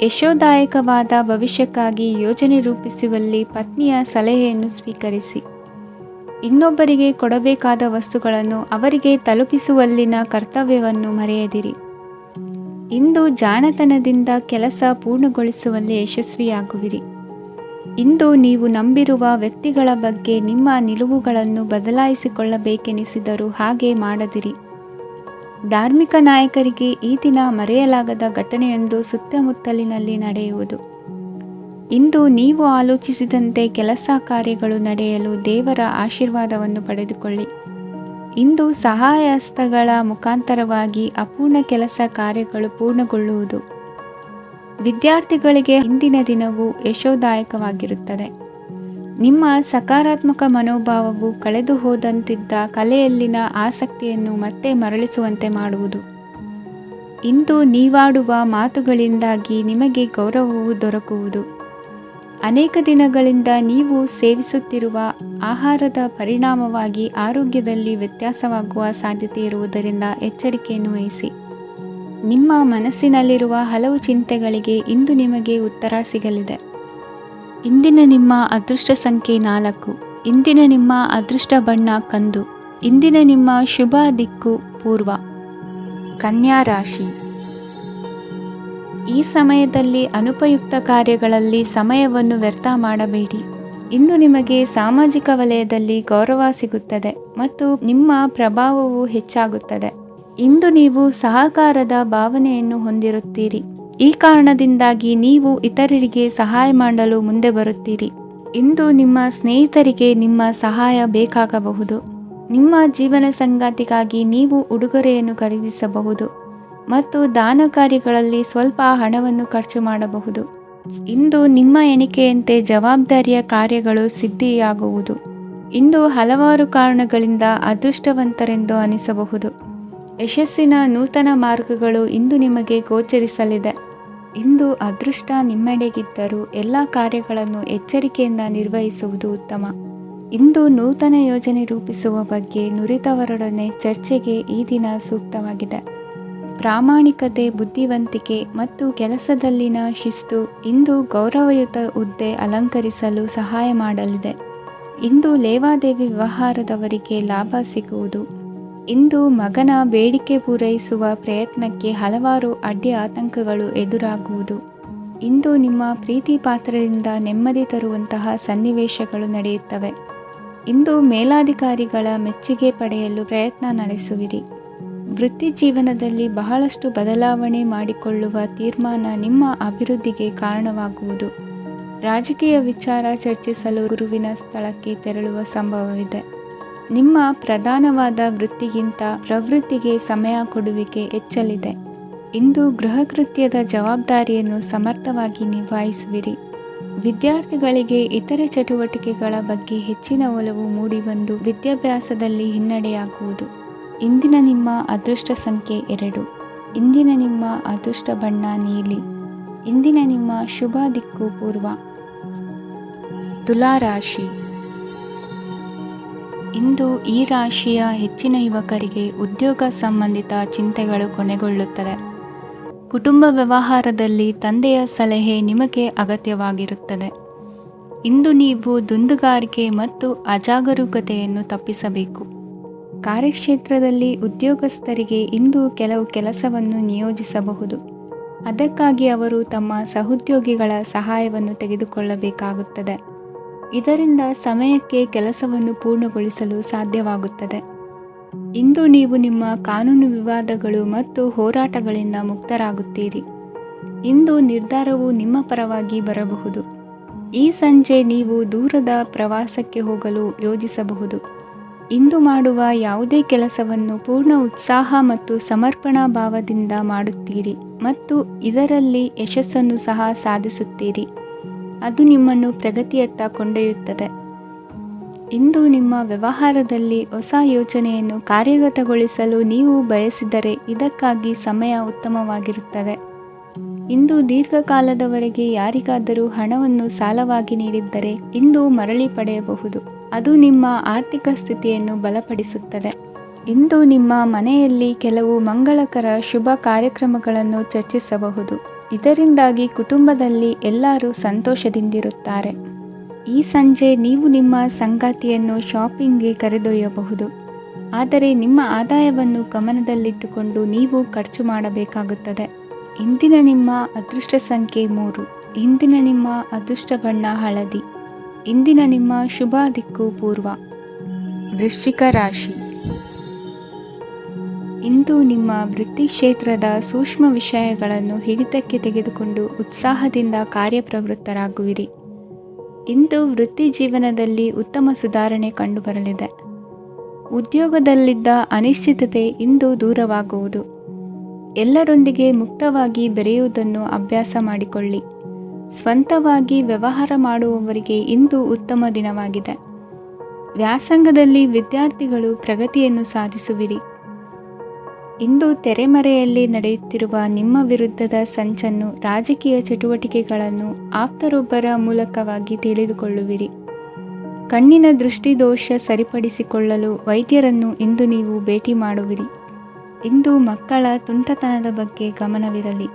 ಯಶೋದಾಯಕವಾದ ಭವಿಷ್ಯಕ್ಕಾಗಿ ಯೋಜನೆ ರೂಪಿಸುವಲ್ಲಿ ಪತ್ನಿಯ ಸಲಹೆಯನ್ನು ಸ್ವೀಕರಿಸಿ. ಇನ್ನೊಬ್ಬರಿಗೆ ಕೊಡಬೇಕಾದ ವಸ್ತುಗಳನ್ನು ಅವರಿಗೆ ತಲುಪಿಸುವಲ್ಲಿನ ಕರ್ತವ್ಯವನ್ನು ಮರೆಯದಿರಿ. ಇಂದು ಜಾಣತನದಿಂದ ಕೆಲಸ ಪೂರ್ಣಗೊಳಿಸುವಲ್ಲಿ ಯಶಸ್ವಿಯಾಗುವಿರಿ. ಇಂದು ನೀವು ನಂಬಿರುವ ವ್ಯಕ್ತಿಗಳ ಬಗ್ಗೆ ನಿಮ್ಮ ನಿಲುವುಗಳನ್ನು ಬದಲಾಯಿಸಿಕೊಳ್ಳಬೇಕೆನಿಸಿದರೂ ಹಾಗೆ ಮಾಡದಿರಿ. ಧಾರ್ಮಿಕ ನಾಯಕರಿಗೆ ಈ ದಿನ ಮರೆಯಲಾಗದ ಘಟನೆಯೊಂದು ಸುತ್ತಮುತ್ತಲಿನಲ್ಲಿ ನಡೆಯುವುದು. ಇಂದು ನೀವು ಆಲೋಚಿಸಿದಂತೆ ಕೆಲಸ ಕಾರ್ಯಗಳು ನಡೆಯಲು ದೇವರ ಆಶೀರ್ವಾದವನ್ನು ಪಡೆದುಕೊಳ್ಳಿ. ಇಂದು ಸಹಾಯ ಹಸ್ತಗಳ ಮುಖಾಂತರವಾಗಿ ಅಪೂರ್ಣ ಕೆಲಸ ಕಾರ್ಯಗಳು ಪೂರ್ಣಗೊಳ್ಳುವುದು. ವಿದ್ಯಾರ್ಥಿಗಳಿಗೆ ಇಂದಿನ ದಿನವು ಯಶೋದಾಯಕವಾಗಿರುತ್ತದೆ. ನಿಮ್ಮ ಸಕಾರಾತ್ಮಕ ಮನೋಭಾವವು ಕಳೆದು ಹೋದಂತಿದ್ದ ಕಲೆಯಲ್ಲಿನ ಆಸಕ್ತಿಯನ್ನು ಮತ್ತೆ ಮರಳಿಸುವಂತೆ ಮಾಡುವುದು. ಇಂದು ನೀವಾಡುವ ಮಾತುಗಳಿಂದಾಗಿ ನಿಮಗೆ ಗೌರವವು ದೊರಕುವುದು. ಅನೇಕ ದಿನಗಳಿಂದ ನೀವು ಸೇವಿಸುತ್ತಿರುವ ಆಹಾರದ ಪರಿಣಾಮವಾಗಿ ಆರೋಗ್ಯದಲ್ಲಿ ವ್ಯತ್ಯಾಸವಾಗುವ ಸಾಧ್ಯತೆ ಇರುವುದರಿಂದ ಎಚ್ಚರಿಕೆಯನ್ನು ವಹಿಸಿ. ನಿಮ್ಮ ಮನಸ್ಸಿನಲ್ಲಿರುವ ಹಲವು ಚಿಂತೆಗಳಿಗೆ ಇಂದು ನಿಮಗೆ ಉತ್ತರ ಸಿಗಲಿದೆ. ಇಂದಿನ ನಿಮ್ಮ ಅದೃಷ್ಟ ಸಂಖ್ಯೆ 4. ಇಂದಿನ ನಿಮ್ಮ ಅದೃಷ್ಟ ಬಣ್ಣ ಕಂದು. ಇಂದಿನ ನಿಮ್ಮ ಶುಭ ದಿಕ್ಕು ಪೂರ್ವ. ಕನ್ಯಾ ರಾಶಿ. ಈ ಸಮಯದಲ್ಲಿ ಅನುಪಯುಕ್ತ ಕಾರ್ಯಗಳಲ್ಲಿ ಸಮಯವನ್ನು ವ್ಯರ್ಥ ಮಾಡಬೇಡಿ. ಇಂದು ನಿಮಗೆ ಸಾಮಾಜಿಕ ವಲಯದಲ್ಲಿ ಗೌರವ ಸಿಗುತ್ತದೆ ಮತ್ತು ನಿಮ್ಮ ಪ್ರಭಾವವು ಹೆಚ್ಚಾಗುತ್ತದೆ. ಇಂದು ನೀವು ಸಹಕಾರದ ಭಾವನೆಯನ್ನು ಹೊಂದಿರುತ್ತೀರಿ. ಈ ಕಾರಣದಿಂದಾಗಿ ನೀವು ಇತರರಿಗೆ ಸಹಾಯ ಮಾಡಲು ಮುಂದೆ ಬರುತ್ತೀರಿ. ಇಂದು ನಿಮ್ಮ ಸ್ನೇಹಿತರಿಗೆ ನಿಮ್ಮ ಸಹಾಯ ಬೇಕಾಗಬಹುದು. ನಿಮ್ಮ ಜೀವನ ಸಂಗಾತಿಗಾಗಿ ನೀವು ಉಡುಗೊರೆಯನ್ನು ಖರೀದಿಸಬಹುದು ಮತ್ತು ದಾನ ಕಾರ್ಯಗಳಲ್ಲಿ ಸ್ವಲ್ಪ ಹಣವನ್ನು ಖರ್ಚು ಮಾಡಬಹುದು. ಇಂದು ನಿಮ್ಮ ಎಣಿಕೆಯಂತೆ ಜವಾಬ್ದಾರಿಯ ಕಾರ್ಯಗಳು ಸಿದ್ಧಿಯಾಗುವುದು. ಇಂದು ಹಲವಾರು ಕಾರಣಗಳಿಂದ ಅದೃಷ್ಟವಂತರೆಂದು ಅನಿಸಬಹುದು. ಯಶಸ್ಸಿನ ನೂತನ ಮಾರ್ಗಗಳು ಇಂದು ನಿಮಗೆ ಗೋಚರಿಸಲಿದೆ. ಇಂದು ಅದೃಷ್ಟ ನಿಮ್ಮೆಡೆಗಿದ್ದರೂ ಎಲ್ಲ ಕಾರ್ಯಗಳನ್ನು ಎಚ್ಚರಿಕೆಯಿಂದ ನಿರ್ವಹಿಸುವುದು ಉತ್ತಮ. ಇಂದು ನೂತನ ಯೋಜನೆ ರೂಪಿಸುವ ಬಗ್ಗೆ ನುರಿತವರೊಡನೆ ಚರ್ಚೆಗೆ ಈ ದಿನ ಸೂಕ್ತವಾಗಿದೆ. ಪ್ರಾಮಾಣಿಕತೆ, ಬುದ್ಧಿವಂತಿಕೆ ಮತ್ತು ಕೆಲಸದಲ್ಲಿನ ಶಿಸ್ತು ಇಂದು ಗೌರವಯುತ ಹುದ್ದೆ ಅಲಂಕರಿಸಲು ಸಹಾಯ ಮಾಡಲಿದೆ. ಇಂದು ಲೇವಾದೇವಿ ವ್ಯವಹಾರದವರಿಗೆ ಲಾಭ ಸಿಗುವುದು. ಇಂದು ಮಗನ ಬೇಡಿಕೆ ಪೂರೈಸುವ ಪ್ರಯತ್ನಕ್ಕೆ ಹಲವಾರು ಅಡ್ಡಿ ಆತಂಕಗಳು ಎದುರಾಗುವುದು. ಇಂದು ನಿಮ್ಮ ಪ್ರೀತಿ ಪಾತ್ರರಿಂದ ನೆಮ್ಮದಿ ತರುವಂತಹ ಸನ್ನಿವೇಶಗಳು ನಡೆಯುತ್ತವೆ. ಇಂದು ಮೇಲಾಧಿಕಾರಿಗಳ ಮೆಚ್ಚುಗೆ ಪಡೆಯಲು ಪ್ರಯತ್ನ ನಡೆಸುವಿರಿ. ವೃತ್ತಿ ಜೀವನದಲ್ಲಿ ಬಹಳಷ್ಟು ಬದಲಾವಣೆ ಮಾಡಿಕೊಳ್ಳುವ ತೀರ್ಮಾನ ನಿಮ್ಮ ಅಭಿವೃದ್ಧಿಗೆ ಕಾರಣವಾಗುವುದು. ರಾಜಕೀಯ ವಿಚಾರ ಚರ್ಚಿಸಲು ಗುರುವಿನ ಸ್ಥಳಕ್ಕೆ ತೆರಳುವ ಸಂಭವವಿದೆ. ನಿಮ್ಮ ಪ್ರಧಾನವಾದ ವೃತ್ತಿಗಿಂತ ಪ್ರವೃತ್ತಿಗೆ ಸಮಯ ಕೊಡುವಿಕೆ ಹೆಚ್ಚಲಿದೆ. ಇಂದು ಗೃಹ ಕೃತ್ಯದ ಜವಾಬ್ದಾರಿಯನ್ನು ಸಮರ್ಥವಾಗಿ ನಿಭಾಯಿಸುವಿರಿ. ವಿದ್ಯಾರ್ಥಿಗಳಿಗೆ ಇತರೆ ಚಟುವಟಿಕೆಗಳ ಬಗ್ಗೆ ಹೆಚ್ಚಿನ ಒಲವು ಮೂಡಿಬಂದು ವಿದ್ಯಾಭ್ಯಾಸದಲ್ಲಿ ಹಿನ್ನಡೆಯಾಗುವುದು. ಇಂದಿನ ನಿಮ್ಮ ಅದೃಷ್ಟ ಸಂಖ್ಯೆ 2. ಇಂದಿನ ನಿಮ್ಮ ಅದೃಷ್ಟ ಬಣ್ಣ ನೀಲಿ. ಇಂದಿನ ನಿಮ್ಮ ಶುಭ ದಿಕ್ಕು ಪೂರ್ವ. ತುಲಾ ರಾಶಿ. ಇಂದು ಈ ರಾಶಿಯ ಹೆಚ್ಚಿನ ಯುವಕರಿಗೆ ಉದ್ಯೋಗ ಸಂಬಂಧಿತ ಚಿಂತೆಗಳು ಕೊನೆಗೊಳ್ಳುತ್ತದೆ. ಕುಟುಂಬ ವ್ಯವಹಾರದಲ್ಲಿ ತಂದೆಯ ಸಲಹೆ ನಿಮಗೆ ಅಗತ್ಯವಾಗಿರುತ್ತದೆ. ಇಂದು ನೀವು ದುಂದುಗಾರಿಕೆ ಮತ್ತು ಅಜಾಗರೂಕತೆಯನ್ನು ತಪ್ಪಿಸಬೇಕು. ಕಾರ್ಯಕ್ಷೇತ್ರದಲ್ಲಿ ಉದ್ಯೋಗಸ್ಥರಿಗೆ ಇಂದು ಕೆಲವು ಕೆಲಸವನ್ನು ನಿಯೋಜಿಸಬಹುದು. ಅದಕ್ಕಾಗಿ ಅವರು ತಮ್ಮ ಸಹೋದ್ಯೋಗಿಗಳ ಸಹಾಯವನ್ನು ತೆಗೆದುಕೊಳ್ಳಬೇಕಾಗುತ್ತದೆ. ಇದರಿಂದ ಸಮಯಕ್ಕೆ ಕೆಲಸವನ್ನು ಪೂರ್ಣಗೊಳಿಸಲು ಸಾಧ್ಯವಾಗುತ್ತದೆ. ಇಂದು ನೀವು ನಿಮ್ಮ ಕಾನೂನು ವಿವಾದಗಳು ಮತ್ತು ಹೋರಾಟಗಳಿಂದ ಮುಕ್ತರಾಗುತ್ತೀರಿ. ಇಂದು ನಿರ್ಧಾರವು ನಿಮ್ಮ ಪರವಾಗಿ ಬರಬಹುದು. ಈ ಸಂಜೆ ನೀವು ದೂರದ ಪ್ರವಾಸಕ್ಕೆ ಹೋಗಲು ಯೋಜಿಸಬಹುದು. ಇಂದು ಮಾಡುವ ಯಾವುದೇ ಕೆಲಸವನ್ನು ಪೂರ್ಣ ಉತ್ಸಾಹ ಮತ್ತು ಸಮರ್ಪಣಾ ಭಾವದಿಂದ ಮಾಡುತ್ತೀರಿ ಮತ್ತು ಇದರಲ್ಲಿ ಯಶಸ್ಸನ್ನು ಸಹ ಸಾಧಿಸುತ್ತೀರಿ. ಅದು ನಿಮ್ಮನ್ನು ಪ್ರಗತಿಯತ್ತ ಕೊಂಡೊಯ್ಯುತ್ತದೆ. ಇಂದು ನಿಮ್ಮ ವ್ಯವಹಾರದಲ್ಲಿ ಹೊಸ ಯೋಜನೆಯನ್ನು ಕಾರ್ಯಗತಗೊಳಿಸಲು ನೀವು ಬಯಸಿದರೆ ಇದಕ್ಕಾಗಿ ಸಮಯ ಉತ್ತಮವಾಗಿರುತ್ತದೆ. ಇಂದು ದೀರ್ಘಕಾಲದವರೆಗೆ ಯಾರಿಗಾದರೂ ಹಣವನ್ನು ಸಾಲವಾಗಿ ನೀಡಿದ್ದರೆ ಇಂದು ಮರಳಿ ಪಡೆಯಬಹುದು. ಅದು ನಿಮ್ಮ ಆರ್ಥಿಕ ಸ್ಥಿತಿಯನ್ನು ಬಲಪಡಿಸುತ್ತದೆ. ಇಂದು ನಿಮ್ಮ ಮನೆಯಲ್ಲಿ ಕೆಲವು ಮಂಗಳಕರ ಶುಭ ಕಾರ್ಯಕ್ರಮಗಳನ್ನು ಚರ್ಚಿಸಬಹುದು. ಇದರಿಂದಾಗಿ ಕುಟುಂಬದಲ್ಲಿ ಎಲ್ಲರೂ ಸಂತೋಷದಿಂದಿರುತ್ತಾರೆ. ಈ ಸಂಜೆ ನೀವು ನಿಮ್ಮ ಸಂಗಾತಿಯನ್ನು ಶಾಪಿಂಗ್ಗೆ ಕರೆದೊಯ್ಯಬಹುದು. ಆದರೆ ನಿಮ್ಮ ಆದಾಯವನ್ನು ಗಮನದಲ್ಲಿಟ್ಟುಕೊಂಡು ನೀವು ಖರ್ಚು ಮಾಡಬೇಕಾಗುತ್ತದೆ. ಇಂದಿನ ನಿಮ್ಮ ಅದೃಷ್ಟ ಸಂಖ್ಯೆ 3. ಇಂದಿನ ನಿಮ್ಮ ಅದೃಷ್ಟ ಬಣ್ಣ ಹಳದಿ. ಇಂದಿನ ನಿಮ್ಮ ಶುಭ ದಿಕ್ಕು ಪೂರ್ವ. ವೃಶ್ಚಿಕ ರಾಶಿ. ಇಂದು ನಿಮ್ಮ ವೃತ್ತಿ ಕ್ಷೇತ್ರದ ಸೂಕ್ಷ್ಮ ವಿಷಯಗಳನ್ನು ಹಿಡಿತಕ್ಕೆ ತೆಗೆದುಕೊಂಡು ಉತ್ಸಾಹದಿಂದ ಕಾರ್ಯಪ್ರವೃತ್ತರಾಗುವಿರಿ. ಇಂದು ವೃತ್ತಿ ಜೀವನದಲ್ಲಿ ಉತ್ತಮ ಸುಧಾರಣೆ ಕಂಡುಬರಲಿದೆ. ಉದ್ಯೋಗದಲ್ಲಿದ್ದ ಅನಿಶ್ಚಿತತೆ ಇಂದು ದೂರವಾಗುವುದು. ಎಲ್ಲರೊಂದಿಗೆ ಮುಕ್ತವಾಗಿ ಬೆರೆಯುವುದನ್ನು ಅಭ್ಯಾಸ ಮಾಡಿಕೊಳ್ಳಿ. ಸ್ವಂತವಾಗಿ ವ್ಯವಹಾರ ಮಾಡುವವರಿಗೆ ಇಂದು ಉತ್ತಮ ದಿನವಾಗಿದೆ. ವ್ಯಾಸಂಗದಲ್ಲಿ ವಿದ್ಯಾರ್ಥಿಗಳು ಪ್ರಗತಿಯನ್ನು ಸಾಧಿಸುವಿರಿ. ಇಂದು ತೆರೆಮರೆಯಲ್ಲಿ ನಡೆಯುತ್ತಿರುವ ನಿಮ್ಮ ವಿರುದ್ಧದ ಸಂಚನ್ನು, ರಾಜಕೀಯ ಚಟುವಟಿಕೆಗಳನ್ನು ಆಪ್ತರೊಬ್ಬರ ಮೂಲಕವಾಗಿ ತಿಳಿದುಕೊಳ್ಳುವಿರಿ. ಕಣ್ಣಿನ ದೃಷ್ಟಿದೋಷ ಸರಿಪಡಿಸಿಕೊಳ್ಳಲು ವೈದ್ಯರನ್ನು ಇಂದು ನೀವು ಭೇಟಿ ಮಾಡುವಿರಿ. ಇಂದು ಮಕ್ಕಳ ತುಂಟತನದ ಬಗ್ಗೆ ಗಮನವಿರಲಿ.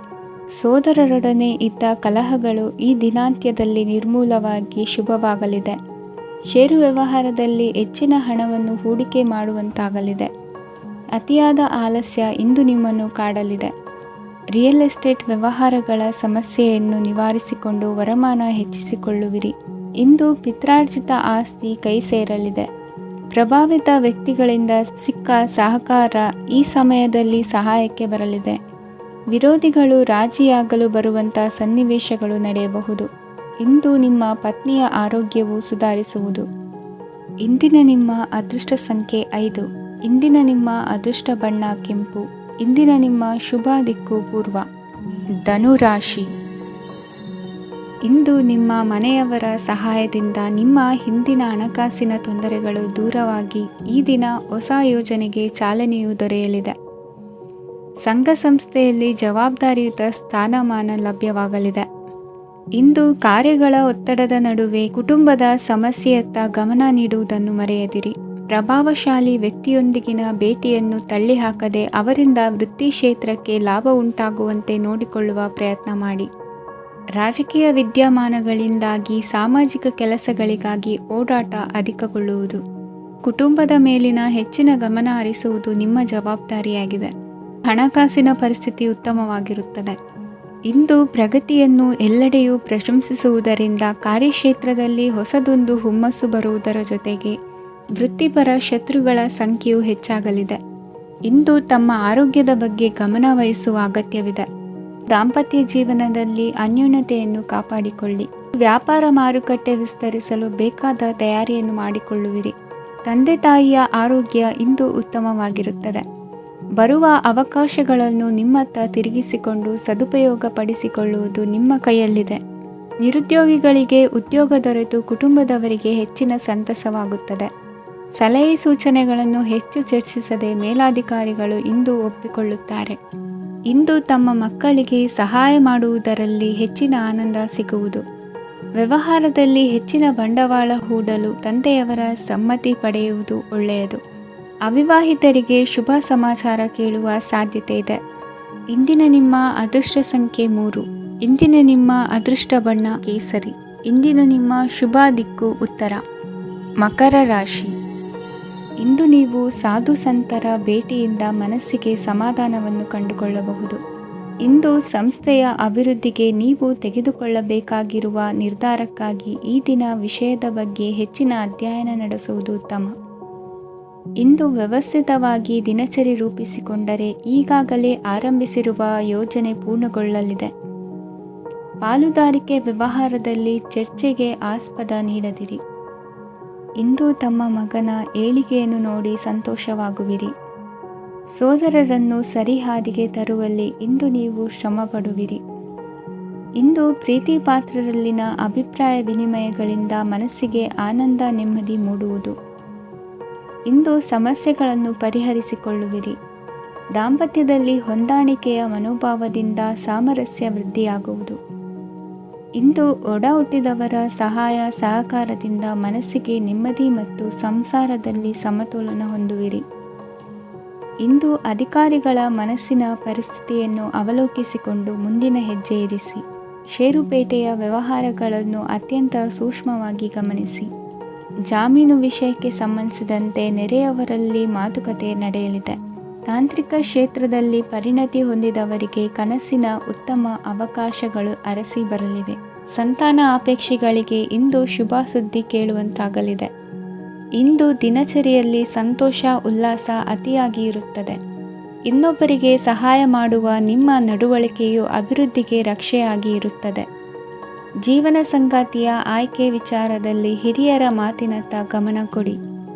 ಸೋದರರೊಡನೆ ಇದ್ದ ಕಲಹಗಳು ಈ ದಿನಾಂತ್ಯದಲ್ಲಿ ನಿರ್ಮೂಲವಾಗಿ ಶುಭವಾಗಲಿದೆ. ಷೇರು ವ್ಯವಹಾರದಲ್ಲಿ ಹೆಚ್ಚಿನ ಹಣವನ್ನು ಹೂಡಿಕೆ ಮಾಡುವಂತಾಗಲಿದೆ. ಅತಿಯಾದ ಆಲಸ್ಯ ಇಂದು ನಿಮ್ಮನ್ನು ಕಾಡಲಿದೆ. ರಿಯಲ್ ಎಸ್ಟೇಟ್ ವ್ಯವಹಾರಗಳ ಸಮಸ್ಯೆಯನ್ನು ನಿವಾರಿಸಿಕೊಂಡು ವರಮಾನ ಹೆಚ್ಚಿಸಿಕೊಳ್ಳುವಿರಿ. ಇಂದು ಪಿತ್ರಾರ್ಜಿತ ಆಸ್ತಿ ಕೈ ಸೇರಲಿದೆ. ಪ್ರಭಾವಿತ ವ್ಯಕ್ತಿಗಳಿಂದ ಸಿಕ್ಕ ಸಹಕಾರ ಈ ಸಮಯದಲ್ಲಿ ಸಹಾಯಕ್ಕೆ ಬರಲಿದೆ. ವಿರೋಧಿಗಳು ರಾಜಿಯಾಗಲು ಬರುವಂಥ ಸನ್ನಿವೇಶಗಳು ನಡೆಯಬಹುದು. ಇಂದು ನಿಮ್ಮ ಪತ್ನಿಯ ಆರೋಗ್ಯವು ಸುಧಾರಿಸುವುದು. ಇಂದಿನ ನಿಮ್ಮ ಅದೃಷ್ಟ ಸಂಖ್ಯೆ 5. ಇಂದಿನ ನಿಮ್ಮ ಅದೃಷ್ಟ ಬಣ್ಣ ಕೆಂಪು. ಇಂದಿನ ನಿಮ್ಮ ಶುಭ ದಿಕ್ಕು ಪೂರ್ವ. ಧನುರಾಶಿ. ಇಂದು ನಿಮ್ಮ ಮನೆಯವರ ಸಹಾಯದಿಂದ ನಿಮ್ಮ ಹಿಂದಿನ ಹಣಕಾಸಿನ ತೊಂದರೆಗಳು ದೂರವಾಗಿ ಈ ದಿನ ಹೊಸ ಯೋಜನೆಗೆ ಚಾಲನೆಯು ದೊರೆಯಲಿದೆ. ಸಂಘ ಸಂಸ್ಥೆಯಲ್ಲಿ ಜವಾಬ್ದಾರಿಯುತ ಸ್ಥಾನಮಾನ ಲಭ್ಯವಾಗಲಿದೆ. ಇಂದು ಕಾರ್ಯಗಳ ಒತ್ತಡದ ನಡುವೆ ಕುಟುಂಬದ ಸಮಸ್ಯೆಯತ್ತ ಗಮನ ನೀಡುವುದನ್ನು ಮರೆಯದಿರಿ. ಪ್ರಭಾವಶಾಲಿ ವ್ಯಕ್ತಿಯೊಂದಿಗಿನ ಭೇಟಿಯನ್ನು ತಳ್ಳಿಹಾಕದೆ ಅವರಿಂದ ವೃತ್ತಿ ಕ್ಷೇತ್ರಕ್ಕೆ ಲಾಭ ಉಂಟಾಗುವಂತೆ ನೋಡಿಕೊಳ್ಳುವ ಪ್ರಯತ್ನ ಮಾಡಿ. ರಾಜಕೀಯ ವಿದ್ಯಮಾನಗಳಿಂದಾಗಿ ಸಾಮಾಜಿಕ ಕೆಲಸಗಳಿಗಾಗಿ ಓಡಾಟ ಅಧಿಕಗೊಳ್ಳುವುದು. ಕುಟುಂಬದ ಮೇಲಿನ ಹೆಚ್ಚಿನ ಗಮನ ಹರಿಸುವುದು ನಿಮ್ಮ ಜವಾಬ್ದಾರಿಯಾಗಿದೆ. ಹಣಕಾಸಿನ ಪರಿಸ್ಥಿತಿ ಉತ್ತಮವಾಗಿರುತ್ತದೆ. ಇಂದು ಪ್ರಗತಿಯನ್ನು ಎಲ್ಲೆಡೆಯೂ ಪ್ರಶಂಸಿಸುವುದರಿಂದ ಕಾರ್ಯಕ್ಷೇತ್ರದಲ್ಲಿ ಹೊಸದೊಂದು ಹುಮ್ಮಸ್ಸು ಬರುವುದರ ಜೊತೆಗೆ ವೃತ್ತಿಪರ ಶತ್ರುಗಳ ಸಂಖ್ಯೆಯು ಹೆಚ್ಚಾಗಲಿದೆ. ಇಂದು ತಮ್ಮ ಆರೋಗ್ಯದ ಬಗ್ಗೆ ಗಮನ ವಹಿಸುವ ಅಗತ್ಯವಿದೆ. ದಾಂಪತ್ಯ ಜೀವನದಲ್ಲಿ ಅನ್ಯೋನ್ಯತೆಯನ್ನು ಕಾಪಾಡಿಕೊಳ್ಳಿ. ವ್ಯಾಪಾರ ಮಾರುಕಟ್ಟೆ ವಿಸ್ತರಿಸಲು ಬೇಕಾದ ತಯಾರಿಯನ್ನು ಮಾಡಿಕೊಳ್ಳುವಿರಿ. ತಂದೆ ತಾಯಿಯ ಆರೋಗ್ಯ ಇಂದು ಉತ್ತಮವಾಗಿರುತ್ತದೆ. ಬರುವ ಅವಕಾಶಗಳನ್ನು ನಿಮ್ಮತ್ತ ತಿರುಗಿಸಿಕೊಂಡು ಸದುಪಯೋಗಪಡಿಸಿಕೊಳ್ಳುವುದು ನಿಮ್ಮ ಕೈಯಲ್ಲಿದೆ. ನಿರುದ್ಯೋಗಿಗಳಿಗೆ ಉದ್ಯೋಗ ದೊರೆತು ಕುಟುಂಬದವರಿಗೆ ಹೆಚ್ಚಿನ ಸಂತಸವಾಗುತ್ತದೆ. ಸಲಹೆ ಸೂಚನೆಗಳನ್ನು ಹೆಚ್ಚು ಚರ್ಚಿಸದೆ ಮೇಲಾಧಿಕಾರಿಗಳು ಇಂದು ಒಪ್ಪಿಕೊಳ್ಳುತ್ತಾರೆ. ಇಂದು ತಮ್ಮ ಮಕ್ಕಳಿಗೆ ಸಹಾಯ ಮಾಡುವುದರಲ್ಲಿ ಹೆಚ್ಚಿನ ಆನಂದ ಸಿಗುವುದು. ವ್ಯವಹಾರದಲ್ಲಿ ಹೆಚ್ಚಿನ ಬಂಡವಾಳ ಹೂಡಲು ತಂದೆಯವರ ಸಮ್ಮತಿ ಪಡೆಯುವುದು ಒಳ್ಳೆಯದು. ಅವಿವಾಹಿತರಿಗೆ ಶುಭ ಸಮಾಚಾರ ಕೇಳುವ ಸಾಧ್ಯತೆ ಇದೆ. ಇಂದಿನ ನಿಮ್ಮ ಅದೃಷ್ಟ ಸಂಖ್ಯೆ 3. ಇಂದಿನ ನಿಮ್ಮ ಅದೃಷ್ಟ ಬಣ್ಣ ಕೇಸರಿ. ಇಂದಿನ ನಿಮ್ಮ ಶುಭ ದಿಕ್ಕು ಉತ್ತರ. ಮಕರ ರಾಶಿ. ಇಂದು ನೀವು ಸಾಧು ಸಂತರ ಭೇಟಿಯಿಂದ ಮನಸ್ಸಿಗೆ ಸಮಾಧಾನವನ್ನು ಕಂಡುಕೊಳ್ಳಬಹುದು. ಇಂದು ಸಂಸ್ಥೆಯ ಅಭಿವೃದ್ಧಿಗೆ ನೀವು ತೆಗೆದುಕೊಳ್ಳಬೇಕಾಗಿರುವ ನಿರ್ಧಾರಕ್ಕಾಗಿ ಈ ದಿನ ವಿಷಯದ ಬಗ್ಗೆ ಹೆಚ್ಚಿನ ಅಧ್ಯಯನ ನಡೆಸುವುದು ಉತ್ತಮ. ಇಂದು ವ್ಯವಸ್ಥಿತವಾಗಿ ದಿನಚರಿ ರೂಪಿಸಿಕೊಂಡರೆ ಈಗಾಗಲೇ ಆರಂಭಿಸಿರುವ ಯೋಜನೆ ಪೂರ್ಣಗೊಳ್ಳಲಿದೆ. ಪಾಲುದಾರಿಕೆ ವ್ಯವಹಾರದಲ್ಲಿ ಚರ್ಚೆಗೆ ಆಸ್ಪದ ನೀಡದಿರಿ. ಇಂದು ತಮ್ಮ ಮಗನ ಏಳಿಗೆಯನ್ನು ನೋಡಿ ಸಂತೋಷವಾಗುವಿರಿ. ಸೋದರರನ್ನು ಸರಿಹಾದಿಗೆ ತರುವಲ್ಲಿ ಇಂದು ನೀವು ಶ್ರಮಪಡುವಿರಿ. ಇಂದು ಪ್ರೀತಿ ಪಾತ್ರರಲ್ಲಿನ ಅಭಿಪ್ರಾಯ ವಿನಿಮಯಗಳಿಂದ ಮನಸ್ಸಿಗೆ ಆನಂದ ನೆಮ್ಮದಿ ಮೂಡುವುದು. ಇಂದು ಸಮಸ್ಯೆಗಳನ್ನು ಪರಿಹರಿಸಿಕೊಳ್ಳುವಿರಿ. ದಾಂಪತ್ಯದಲ್ಲಿ ಹೊಂದಾಣಿಕೆಯ ಮನೋಭಾವದಿಂದ ಸಾಮರಸ್ಯ ವೃದ್ಧಿಯಾಗುವುದು. ಇಂದು ಒಡ ಹುಟ್ಟಿದವರ ಸಹಾಯ ಸಹಕಾರದಿಂದ ಮನಸ್ಸಿಗೆ ನೆಮ್ಮದಿ ಮತ್ತು ಸಂಸಾರದಲ್ಲಿ ಸಮತೋಲನ ಹೊಂದುವಿರಿ. ಇಂದು ಅಧಿಕಾರಿಗಳ ಮನಸ್ಸಿನ ಪರಿಸ್ಥಿತಿಯನ್ನು ಅವಲೋಕಿಸಿಕೊಂಡು ಮುಂದಿನ ಹೆಜ್ಜೆ ಇರಿಸಿ. ಷೇರುಪೇಟೆಯ ವ್ಯವಹಾರಗಳನ್ನು ಅತ್ಯಂತ ಸೂಕ್ಷ್ಮವಾಗಿ ಗಮನಿಸಿ. ಜಾಮೀನು ವಿಷಯಕ್ಕೆ ಸಂಬಂಧಿಸಿದಂತೆ ನೆರೆಯವರಲ್ಲಿ ಮಾತುಕತೆ ನಡೆಯಲಿದೆ. ತಾಂತ್ರಿಕ ಕ್ಷೇತ್ರದಲ್ಲಿ ಪರಿಣತಿ ಹೊಂದಿದವರಿಗೆ ಕನಸಿನ ಉತ್ತಮ ಅವಕಾಶಗಳು ಅರಸಿ ಬರಲಿವೆ. ಸಂತಾನ ಅಪೇಕ್ಷೆಗಳಿಗೆ ಇಂದು ಶುಭ ಸುದ್ದಿ ಕೇಳುವಂತಾಗಲಿದೆ. ಇಂದು ದಿನಚರಿಯಲ್ಲಿ ಸಂತೋಷ ಉಲ್ಲಾಸ ಅತಿಯಾಗಿ ಇರುತ್ತದೆ. ಇನ್ನೊಬ್ಬರಿಗೆ ಸಹಾಯ ಮಾಡುವ ನಿಮ್ಮ ನಡವಳಿಕೆಯು ಅಭಿವೃದ್ಧಿಗೆ ರಕ್ಷೆಯಾಗಿ ಇರುತ್ತದೆ. ಜೀವನ ಸಂಗಾತಿಯ ಆಯ್ಕೆ ವಿಚಾರದಲ್ಲಿ ಹಿರಿಯರ ಮಾತಿನತ್ತ ಗಮನ ಕೊಡಿ.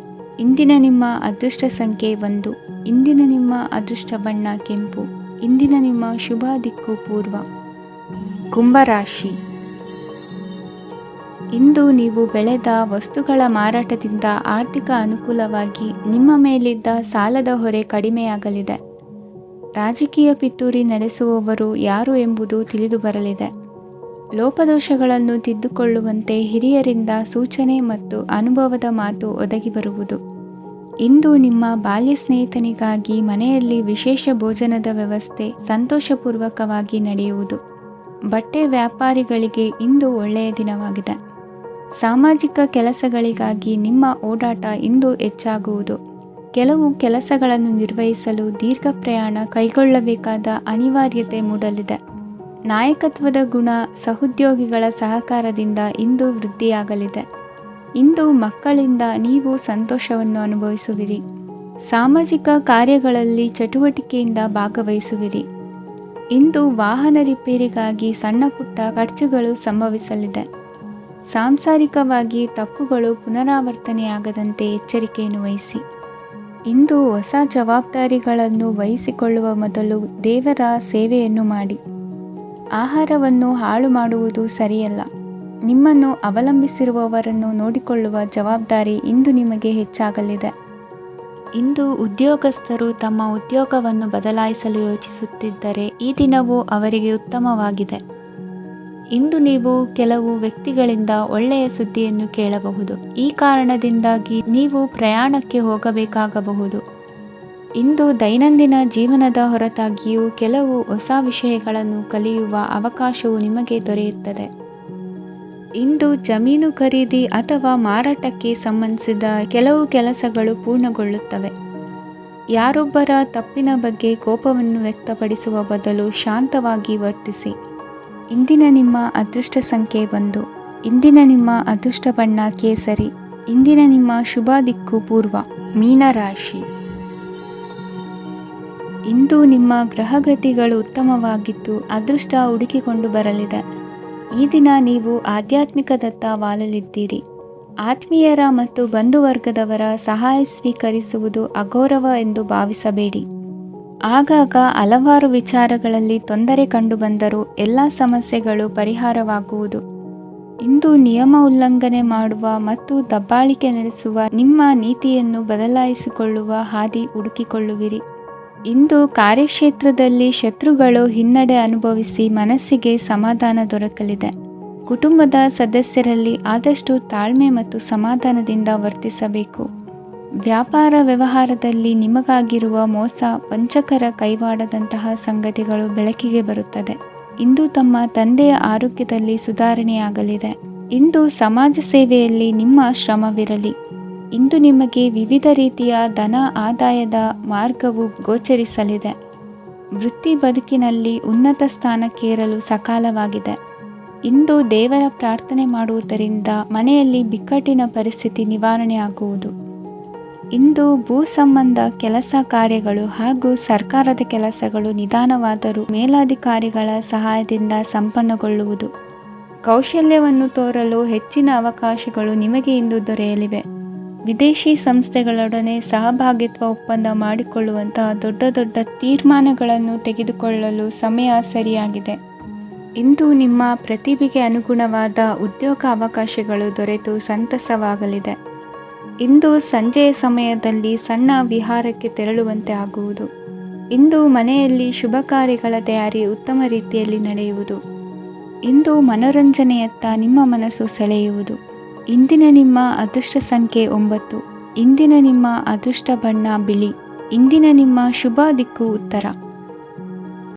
ಇಂದಿನ ನಿಮ್ಮ ಅದೃಷ್ಟ ಸಂಖ್ಯೆ 1. ಇಂದಿನ ನಿಮ್ಮ ಅದೃಷ್ಟ ಬಣ್ಣ ಕೆಂಪು. ಇಂದಿನ ನಿಮ್ಮ ಶುಭ ದಿಕ್ಕು ಪೂರ್ವ. ಕುಂಭರಾಶಿ. ಇಂದು ನೀವು ಬೆಳೆದ ವಸ್ತುಗಳ ಮಾರಾಟದಿಂದ ಆರ್ಥಿಕ ಅನುಕೂಲವಾಗಿ ನಿಮ್ಮ ಮೇಲಿದ್ದ ಸಾಲದ ಹೊರೆ ಕಡಿಮೆಯಾಗಲಿದೆ. ರಾಜಕೀಯ ಪಿತೂರಿ ನಡೆಸುವವರು ಯಾರು ಎಂಬುದು ತಿಳಿದು ಬರಲಿದೆ. ಲೋಪದೋಷಗಳನ್ನು ತಿದ್ದುಕೊಳ್ಳುವಂತೆ ಹಿರಿಯರಿಂದ ಸೂಚನೆ ಮತ್ತು ಅನುಭವದ ಮಾತು ಒದಗಿ ಬರುವುದು. ಇಂದು ನಿಮ್ಮ ಬಾಲ್ಯ ಸ್ನೇಹಿತನಿಗಾಗಿ ಮನೆಯಲ್ಲಿ ವಿಶೇಷ ಭೋಜನದ ವ್ಯವಸ್ಥೆ ಸಂತೋಷಪೂರ್ವಕವಾಗಿ ನಡೆಯುವುದು. ಬಟ್ಟೆ ವ್ಯಾಪಾರಿಗಳಿಗೆ ಇಂದು ಒಳ್ಳೆಯ ದಿನವಾಗಿದೆ. ಸಾಮಾಜಿಕ ಕೆಲಸಗಳಿಗಾಗಿ ನಿಮ್ಮ ಓಡಾಟ ಇಂದು ಹೆಚ್ಚಾಗುವುದು. ಕೆಲವು ಕೆಲಸಗಳನ್ನು ನಿರ್ವಹಿಸಲು ದೀರ್ಘ ಪ್ರಯಾಣ ಕೈಗೊಳ್ಳಬೇಕಾದ ಅನಿವಾರ್ಯತೆ ಮೂಡಲಿದೆ. ನಾಯಕತ್ವದ ಗುಣ ಸಹೋದ್ಯೋಗಿಗಳ ಸಹಕಾರದಿಂದ ಇಂದು ವೃದ್ಧಿಯಾಗಲಿದೆ. ಇಂದು ಮಕ್ಕಳಿಂದ ನೀವು ಸಂತೋಷವನ್ನು ಅನುಭವಿಸುವಿರಿ. ಸಾಮಾಜಿಕ ಕಾರ್ಯಗಳಲ್ಲಿ ಚಟುವಟಿಕೆಯಿಂದ ಭಾಗವಹಿಸುವಿರಿ. ಇಂದು ವಾಹನ ರಿಪೇರಿಗಾಗಿ ಸಣ್ಣ ಪುಟ್ಟ ಖರ್ಚುಗಳು ಸಂಭವಿಸಲಿದೆ. ಸಾಂಸಾರಿಕವಾಗಿ ತಪ್ಪುಗಳು ಪುನರಾವರ್ತನೆಯಾಗದಂತೆ ಎಚ್ಚರಿಕೆಯನ್ನು ವಹಿಸಿ. ಇಂದು ಹೊಸ ಜವಾಬ್ದಾರಿಗಳನ್ನು ವಹಿಸಿಕೊಳ್ಳುವ ಮೊದಲು ದೇವರ ಸೇವೆಯನ್ನು ಮಾಡಿ. ಆಹಾರವನ್ನು ಹಾಳು ಮಾಡುವುದು ಸರಿಯಲ್ಲ. ನಿಮ್ಮನ್ನು ಅವಲಂಬಿಸಿರುವವರನ್ನು ನೋಡಿಕೊಳ್ಳುವ ಜವಾಬ್ದಾರಿ ಇಂದು ನಿಮಗೆ ಹೆಚ್ಚಾಗಲಿದೆ. ಇಂದು ಉದ್ಯೋಗಸ್ಥರು ತಮ್ಮ ಉದ್ಯೋಗವನ್ನು ಬದಲಾಯಿಸಲು ಯೋಚಿಸುತ್ತಿದ್ದರೆ ಈ ದಿನವೂ ಅವರಿಗೆ ಉತ್ತಮವಾಗಿದೆ. ಇಂದು ನೀವು ಕೆಲವು ವ್ಯಕ್ತಿಗಳಿಂದ ಒಳ್ಳೆಯ ಸುದ್ದಿಯನ್ನು ಕೇಳಬಹುದು. ಈ ಕಾರಣದಿಂದಾಗಿ ನೀವು ಪ್ರಯಾಣಕ್ಕೆ ಹೋಗಬೇಕಾಗಬಹುದು. ಇಂದು ದೈನಂದಿನ ಜೀವನದ ಹೊರತಾಗಿಯೂ ಕೆಲವು ಹೊಸ ವಿಷಯಗಳನ್ನು ಕಲಿಯುವ ಅವಕಾಶವು ನಿಮಗೆ ದೊರೆಯುತ್ತದೆ. ಇಂದು ಜಮೀನು ಖರೀದಿ ಅಥವಾ ಮಾರಾಟಕ್ಕೆ ಸಂಬಂಧಿಸಿದ ಕೆಲವು ಕೆಲಸಗಳು ಪೂರ್ಣಗೊಳ್ಳುತ್ತವೆ. ಯಾರೊಬ್ಬರ ತಪ್ಪಿನ ಬಗ್ಗೆ ಕೋಪವನ್ನು ವ್ಯಕ್ತಪಡಿಸುವ ಬದಲು ಶಾಂತವಾಗಿ ವರ್ತಿಸಿ. ಇಂದಿನ ನಿಮ್ಮ ಅದೃಷ್ಟ ಸಂಖ್ಯೆ 1. ಇಂದಿನ ನಿಮ್ಮ ಅದೃಷ್ಟ ಬಣ್ಣ ಕೇಸರಿ. ಇಂದಿನ ನಿಮ್ಮ ಶುಭ ದಿಕ್ಕು ಪೂರ್ವ. ಮೀನರಾಶಿ. ಇಂದು ನಿಮ್ಮ ಗ್ರಹಗತಿಗಳು ಉತ್ತಮವಾಗಿದ್ದು ಅದೃಷ್ಟ ಹುಡುಕಿಕೊಂಡು ಬರಲಿದೆ. ಈ ದಿನ ನೀವು ಆಧ್ಯಾತ್ಮಿಕದತ್ತ ವಾಲಲಿದ್ದೀರಿ. ಆತ್ಮೀಯರ ಮತ್ತು ಬಂಧುವರ್ಗದವರ ಸಹಾಯ ಸ್ವೀಕರಿಸುವುದು ಅಗೌರವ ಎಂದು ಭಾವಿಸಬೇಡಿ. ಆಗಾಗ ಹಲವಾರು ವಿಚಾರಗಳಲ್ಲಿ ತೊಂದರೆ ಕಂಡುಬಂದರೂ ಎಲ್ಲ ಸಮಸ್ಯೆಗಳು ಪರಿಹಾರವಾಗುವುದು. ಇಂದು ನಿಯಮ ಉಲ್ಲಂಘನೆ ಮಾಡುವ ಮತ್ತು ದಬ್ಬಾಳಿಕೆ ನಡೆಸುವ ನಿಮ್ಮ ನೀತಿಯನ್ನು ಬದಲಾಯಿಸಿಕೊಳ್ಳುವ ಹಾದಿ ಹುಡುಕಿಕೊಳ್ಳುವಿರಿ. ಇಂದು ಕಾರ್ಯಕ್ಷೇತ್ರದಲ್ಲಿ ಶತ್ರುಗಳು ಹಿನ್ನಡೆ ಅನುಭವಿಸಿ ಮನಸ್ಸಿಗೆ ಸಮಾಧಾನ ದೊರಕಲಿದೆ. ಕುಟುಂಬದ ಸದಸ್ಯರಲ್ಲಿ ಆದಷ್ಟು ತಾಳ್ಮೆ ಮತ್ತು ಸಮಾಧಾನದಿಂದ ವರ್ತಿಸಬೇಕು. ವ್ಯಾಪಾರ ವ್ಯವಹಾರದಲ್ಲಿ ನಿಮಗಾಗಿರುವ ಮೋಸ, ವಂಚಕರ ಕೈವಾಡದಂತಹ ಸಂಗತಿಗಳು ಬೆಳಕಿಗೆ ಬರುತ್ತದೆ. ಇಂದು ತಮ್ಮ ತಂದೆಯ ಆರೋಗ್ಯದಲ್ಲಿ ಸುಧಾರಣೆಯಾಗಲಿದೆ. ಇಂದು ಸಮಾಜ ಸೇವೆಯಲ್ಲಿ ನಿಮ್ಮ ಶ್ರಮವಿರಲಿ. ಇಂದು ನಿಮಗೆ ವಿವಿಧ ರೀತಿಯ ಧನ ಆದಾಯದ ಮಾರ್ಗವು ಗೋಚರಿಸಲಿದೆ. ವೃತ್ತಿ ಬದುಕಿನಲ್ಲಿ ಉನ್ನತ ಸ್ಥಾನಕ್ಕೇರಲು ಸಕಾಲವಾಗಿದೆ. ಇಂದು ದೇವರ ಪ್ರಾರ್ಥನೆ ಮಾಡುವುದರಿಂದ ಮನೆಯಲ್ಲಿ ಬಿಕ್ಕಟ್ಟಿನ ಪರಿಸ್ಥಿತಿ ನಿವಾರಣೆಯಾಗುವುದು. ಇಂದು ಭೂ ಸಂಬಂಧ ಕೆಲಸ ಕಾರ್ಯಗಳು ಹಾಗೂ ಸರ್ಕಾರದ ಕೆಲಸಗಳು ನಿಧಾನವಾದರೂ ಮೇಲಾಧಿಕಾರಿಗಳ ಸಹಾಯದಿಂದ ಸಂಪನ್ನಗೊಳ್ಳುವುದು. ಕೌಶಲ್ಯವನ್ನು ತೋರಲು ಹೆಚ್ಚಿನ ಅವಕಾಶಗಳು ನಿಮಗೆ ಇಂದು ದೊರೆಯಲಿವೆ. ವಿದೇಶಿ ಸಂಸ್ಥೆಗಳೊಡನೆ ಸಹಭಾಗಿತ್ವ ಒಪ್ಪಂದ ಮಾಡಿಕೊಳ್ಳುವಂತಹ ದೊಡ್ಡ ದೊಡ್ಡ ತೀರ್ಮಾನಗಳನ್ನು ತೆಗೆದುಕೊಳ್ಳಲು ಸಮಯ ಸರಿಯಾಗಿದೆ. ಇಂದು ನಿಮ್ಮ ಪ್ರತಿಭೆಗೆ ಅನುಗುಣವಾದ ಉದ್ಯೋಗ ಅವಕಾಶಗಳು ದೊರೆತು ಸಂತಸವಾಗಲಿದೆ. ಇಂದು ಸಂಜೆಯ ಸಮಯದಲ್ಲಿ ಸಣ್ಣ ವಿಹಾರಕ್ಕೆ ತೆರಳುವಂತೆ ಆಗುವುದು. ಇಂದು ಮನೆಯಲ್ಲಿ ಶುಭ ಕಾರ್ಯಗಳ ತಯಾರಿ ಉತ್ತಮ ರೀತಿಯಲ್ಲಿ ನಡೆಯುವುದು. ಇಂದು ಮನೋರಂಜನೆಯತ್ತ ನಿಮ್ಮ ಮನಸ್ಸು ಸೆಳೆಯುವುದು. ಇಂದಿನ ನಿಮ್ಮ ಅದೃಷ್ಟ ಸಂಖ್ಯೆ 9. ಇಂದಿನ ನಿಮ್ಮ ಅದೃಷ್ಟ ಬಣ್ಣ ಬಿಳಿ. ಇಂದಿನ ನಿಮ್ಮ ಶುಭ ದಿಕ್ಕು ಉತ್ತರ.